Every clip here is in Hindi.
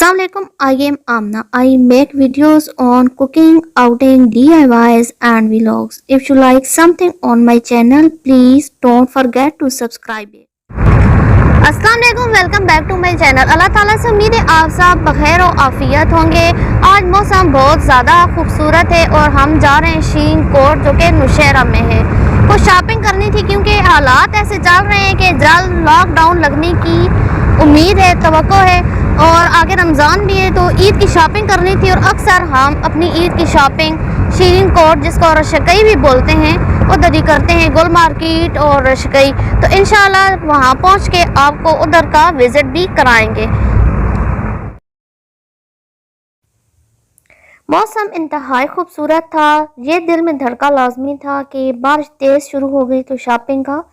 Assalamu alaikum, I am Amna. I make videos on cooking, outing, DIYs and vlogs. If you like something on my channel, please don't forget to subscribe it. अस्सलाम वालेकुम, welcome back to my channel. Allah ताला से उम्मीद है आप सब बखैर और आफियत होंगे। आज मौसम बहुत ज़्यादा खूबसूरत है और हम जा रहे हैं शीन कोट जो कि नौशहरा में है। कुछ शॉपिंग करनी थी क्योंकि हालात ऐसे चल रहे हैं कि जल्द लॉकडाउन लगने की उम्मीद है, तवक्को है और आगे रमज़ान भी है, तो ईद की शॉपिंग करनी थी। और अक्सर हम अपनी ईद की शॉपिंग शीन कोट, जिसको रशकई भी बोलते हैं, उधर ही करते हैं, गुल मार्केट और रशकई। तो इंशाल्लाह वहाँ पहुँच के आपको उधर का विज़िट भी कराएंगे। मौसम इंतहाई खूबसूरत था। ये दिल में धड़का लाजमी था कि बारिश तेज़ शुरू हो गई तो शॉपिंग का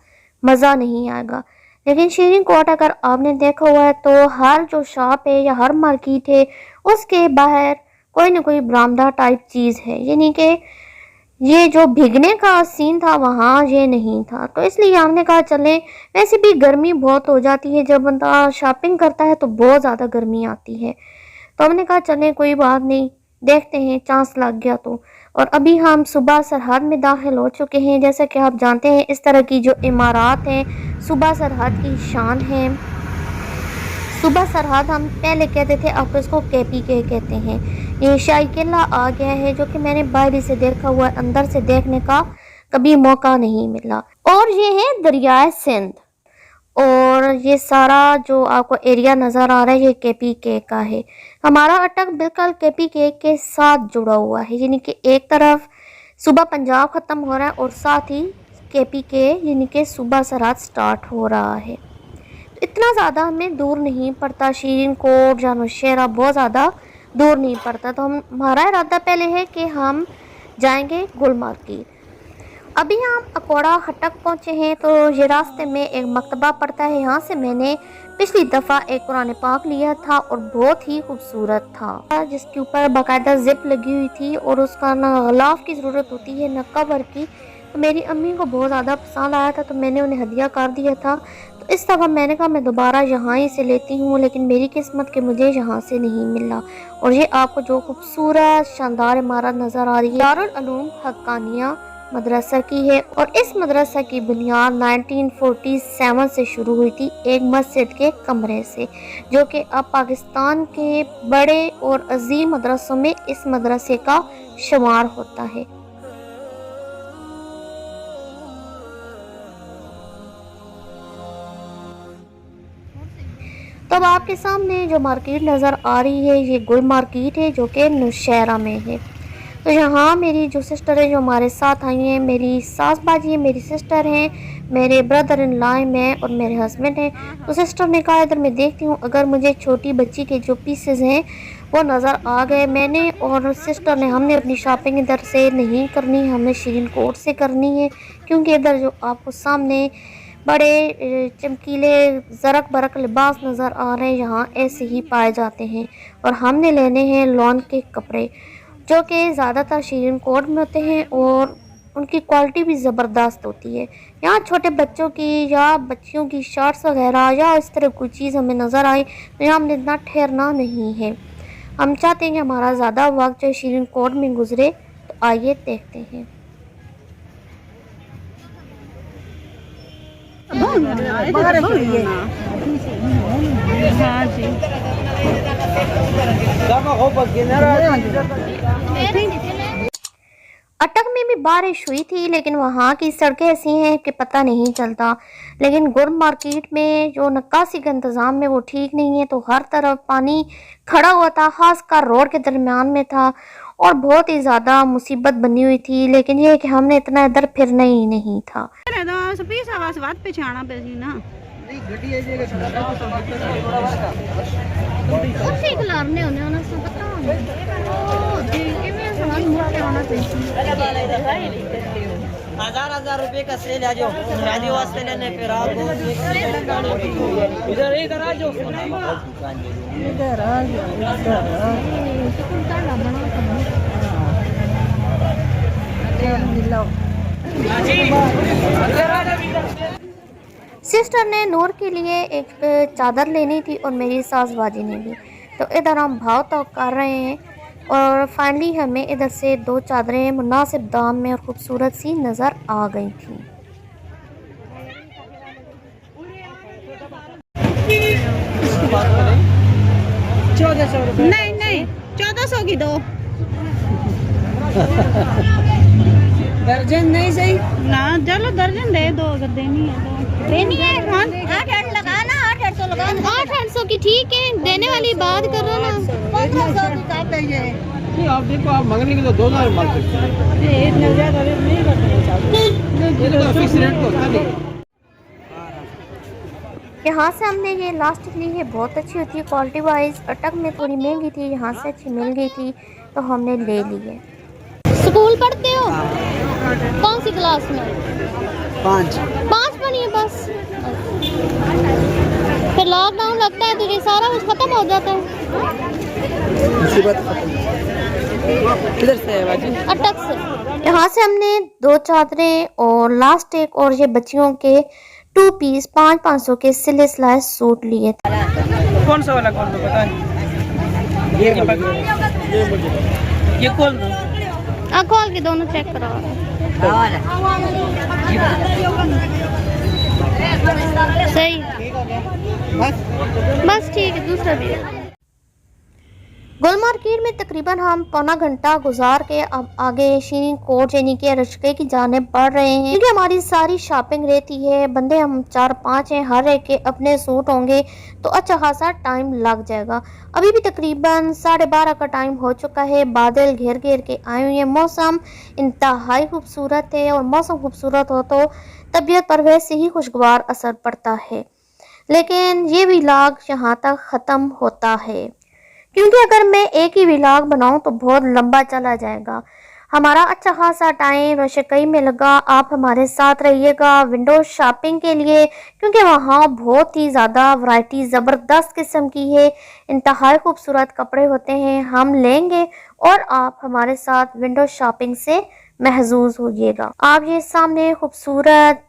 मज़ा नहीं आएगा। लेकिन शीन कोट अगर आपने देखा हुआ है तो हर जो शॉप है या हर मार्केट है उसके बाहर कोई ना कोई बरामदा टाइप चीज़ है, यानी कि ये जो भीगने का सीन था वहाँ ये नहीं था। तो इसलिए हमने कहा चलें, वैसे भी गर्मी बहुत हो जाती है, जब बंदा शॉपिंग करता है तो बहुत ज़्यादा गर्मी आती है। तो हमने कहा चलें कोई बात नहीं, देखते हैं, चांस लग गया तो। और अभी हम सुबह सरहद में दाखिल हो चुके हैं। जैसा कि आप जानते हैं इस तरह की जो इमारत हैं सुबह सरहद की शान है। सुबह सरहद हम पहले कहते थे, अब इसको KPK कहते हैं। ये शाही किला आ गया है जो कि मैंने बाहर से देखा हुआ है, अंदर से देखने का कभी मौका नहीं मिला। और ये है दरियाए सिंध और ये सारा जो आपको एरिया नज़र आ रहा है ये KPK का है। हमारा अटक बिल्कुल KPK के साथ जुड़ा हुआ है, यानी कि एक तरफ सुबह पंजाब ख़त्म हो रहा है और साथ ही KPK यानी कि सुबह सरहद स्टार्ट हो रहा है। तो इतना ज़्यादा हमें दूर नहीं पड़ता, शीन कोट या नौशहरा बहुत ज़्यादा दूर नहीं पड़ता। तो हमारा इरादा पहले है कि हम जाएंगे गुल मार्केट। अभी हम अकोड़ा खटक पहुँचे हैं तो ये रास्ते में एक मकतबा पड़ता है, यहाँ से मैंने पिछली दफ़ा एक कुरान पाक लिया था और बहुत ही खूबसूरत था, जिसके ऊपर बाकायदा जिप लगी हुई थी और उसका ना गलाफ की ज़रूरत होती है ना कवर की। तो मेरी अम्मी को बहुत ज़्यादा पसंद आया था तो मैंने उन्हें हदिया कर दिया था। तो इस दफ़ा मैंने कहा मैं दोबारा यहाँ ही से लेती हूँ, लेकिन मेरी किस्मत के मुझे यहाँ से नहीं मिला। और ये आपको जो खूबसूरत शानदार इमारत नज़र आ रही है दारुल उलूम हक्कानिया मदरसा की है और इस मदरसा की बुनियाद 1947 से शुरू हुई थी एक मस्जिद के कमरे से, जो कि अब पाकिस्तान के बड़े और अजीम मदरसों में इस मदरसे का शुमार होता है। तो अब आपके सामने जो मार्केट नज़र आ रही है ये गुल मार्केट है जो कि नौशहरा में है। तो यहाँ मेरी जो सिस्टर है जो हमारे साथ आई हैं, मेरी सास बाजी है, मेरी सिस्टर हैं, मेरे ब्रदर इन लॉ हैं, मैं और मेरे हस्बैंड हैं। तो सिस्टर ने कहा इधर मैं देखती हूँ अगर मुझे छोटी बच्ची के जो पीसेस हैं वो नज़र आ गए। मैंने और सिस्टर ने हमने अपनी शॉपिंग इधर से नहीं करनी, हमने शीन कोट से करनी है, क्योंकि इधर जो आपको सामने बड़े चमकीले ज़रक बरक लिबास नज़र आ रहे हैं यहाँ ऐसे ही पाए जाते हैं। और हमने लेने हैं लॉन के कपड़े जो कि ज़्यादातर शीन कोट में होते हैं और उनकी क्वालिटी भी ज़बरदस्त होती है। यहाँ छोटे बच्चों की या बच्चियों की शर्ट्स वगैरह या इस तरह कोई चीज़ हमें नज़र आए तो यहाँ हमने इतना ठहरना नहीं है। हम चाहते हैं कि हमारा ज़्यादा वक्त जो शीन कोट में गुजरे। तो आइए देखते हैं। अटक में भी बारिश हुई थी लेकिन वहाँ की सड़कें ऐसी हैं कि पता नहीं चलता। लेकिन गुल मार्केट में जो नक्काशी का इंतज़ाम है वो ठीक नहीं है, तो हर तरफ पानी खड़ा हुआ था, खासकर रोड के दरमियान में था और बहुत ही ज़्यादा मुसीबत बनी हुई थी। लेकिन ये कि हमने इतना इधर फिरना ही नहीं था। हजार रुपए का सेल है जो शादी वास्ते लेने फिर आपको इधर इधर आ जाओ इधर आ जाओ। सिस्टर ने नूर के लिए एक चादर लेनी थी और मेरी सास बाजी ने भी। तो इधर हम भाव तो कर रहे हैं और फाइनली हमें इधर से 2 चादरें मुनासिब दाम में और खूबसूरत सी नज़र आ गई थी। नहीं नहीं 1400 की 2 दर्जन नहीं सही ना, चलो दर्जन दे दो अगर देनी है तो। देनी है 800 लगाना, 800 लगाना, 800 की ठीक है, देने वाली बात कर रहा ना। 1500 की कर देंगे। नहीं आप देखो, आप मंगने के लिए 2000 मांग सकते हैं, इतना ज्यादा रेट नहीं करते। ये तो फिक्स रेट तो होता नहीं। यहाँ से हमने ये लास्टिक ली है, बहुत अच्छी होती है क्वालिटी वाइज। अटक में थोड़ी महंगी थी, यहाँ से अच्छी मिल गई थी तो हमने ले ली है। स्कूल पढ़ते हो? कौन सी क्लास में? 5 पढ़ी है बस। फिर लॉकडाउन लगता है तो ये सारा कुछ खत्म हो जाता है। किधर से है बाजी? अटक से। यहाँ से हमने 2 चादरें और लास्ट एक और ये बच्चियों के 2 पीस 500 के सिले सिलाए सूट लिए थे। कौन सा वाला कौन सा पता है? ये कौन सा? खोल के दोनों चेक करो। सही बस ठीक है। दूसरा भी गोल मार्केट में तकरीबन हम पौना घंटा गुजार के अब आगे शीरीन कोट यानी कि रशके की जानिब बढ़ रहे हैं, क्योंकि हमारी सारी शॉपिंग रहती है। बंदे हम 4-5 हैं, हर एक के अपने सूट होंगे तो अच्छा खासा टाइम लग जाएगा। अभी भी तकरीबन 12:30 का टाइम हो चुका है। बादल घेर घेर के आए हुए हैं। मौसम इंतहाई खूबसूरत है और मौसम खूबसूरत हो तो तबीयत पर वैसे ही खुशगवार असर पड़ता है। लेकिन ये व्लॉग यहाँ तक ख़त्म होता है, क्योंकि अगर मैं एक ही व्लॉग बनाऊं तो बहुत लंबा चला जाएगा। हमारा अच्छा खासा टाइम रशकई में लगा। आप हमारे साथ रहिएगा विंडो शॉपिंग के लिए, क्योंकि वहाँ बहुत ही ज़्यादा वैरायटी ज़बरदस्त किस्म की है। इंतहाई खूबसूरत कपड़े होते हैं। हम लेंगे और आप हमारे साथ विंडो शॉपिंग से महजूज होइएगा। आप ये सामने खूबसूरत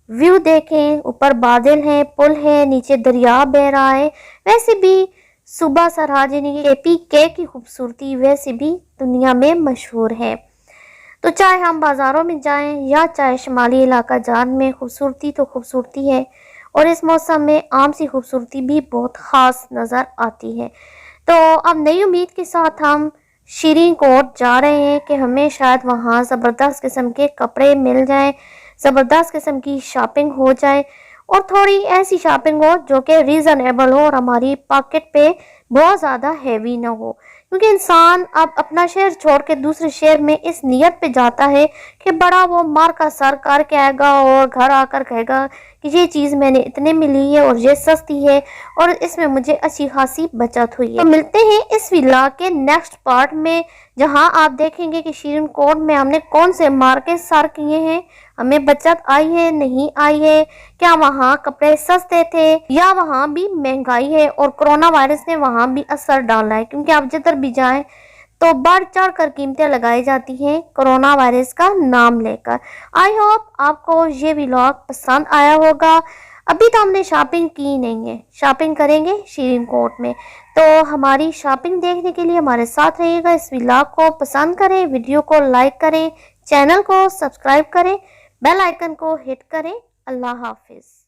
व्यू देखें, ऊपर बादल हैं, पुल है, नीचे दरिया बह रहा है। वैसे भी सुबह सरहाज यानी APK की खूबसूरती वैसे भी दुनिया में मशहूर है। तो चाहे हम बाज़ारों में जाएं या चाहे शुमाली इलाका जान में, खूबसूरती तो खूबसूरती है और इस मौसम में आम सी खूबसूरती भी बहुत ख़ास नज़र आती है। तो अब नई उम्मीद के साथ हम शीरीन कोट जा रहे हैं कि हमें शायद वहाँ ज़बरदस्त किस्म के कपड़े मिल जाएं, ज़बरदस्त किस्म की शॉपिंग हो जाए और थोड़ी ऐसी शॉपिंग हो जो कि रीज़नेबल हो और हमारी पॉकेट पे बहुत ज़्यादा हैवी ना हो। क्योंकि इंसान अब अपना शहर छोड़ के दूसरे शहर में इस नियत पे जाता है कि बड़ा वो मार का सर करके आएगा और घर आकर कहेगा कि ये चीज़ मैंने इतने में ली है और ये सस्ती है और इसमें मुझे अच्छी खासी बचत हुई है। तो मिलते हैं इस व्लॉग के नेक्स्ट पार्ट में, जहां आप देखेंगे कि शीरीन कोट में हमने कौन से मार के सर किए हैं, हमें बचत आई है नहीं आई है, क्या वहाँ कपड़े सस्ते थे या वहाँ भी महंगाई है और कोरोना वायरस ने वहाँ भी असर डाला है। क्योंकि आप जिधर भी जाएं तो बढ़ चढ़ कर कीमतें लगाई जाती हैं कोरोना वायरस का नाम लेकर। आई होप आपको ये व्लॉग पसंद आया होगा। अभी तो हमने शॉपिंग की नहीं है, शॉपिंग करेंगे शीरीन कोट में। तो हमारी शॉपिंग देखने के लिए हमारे साथ रहिएगा। इस व्लॉग को पसंद करें, वीडियो को लाइक करें, चैनल को सब्सक्राइब करें, बेल आइकन को हिट करें। अल्लाह हाफिज़।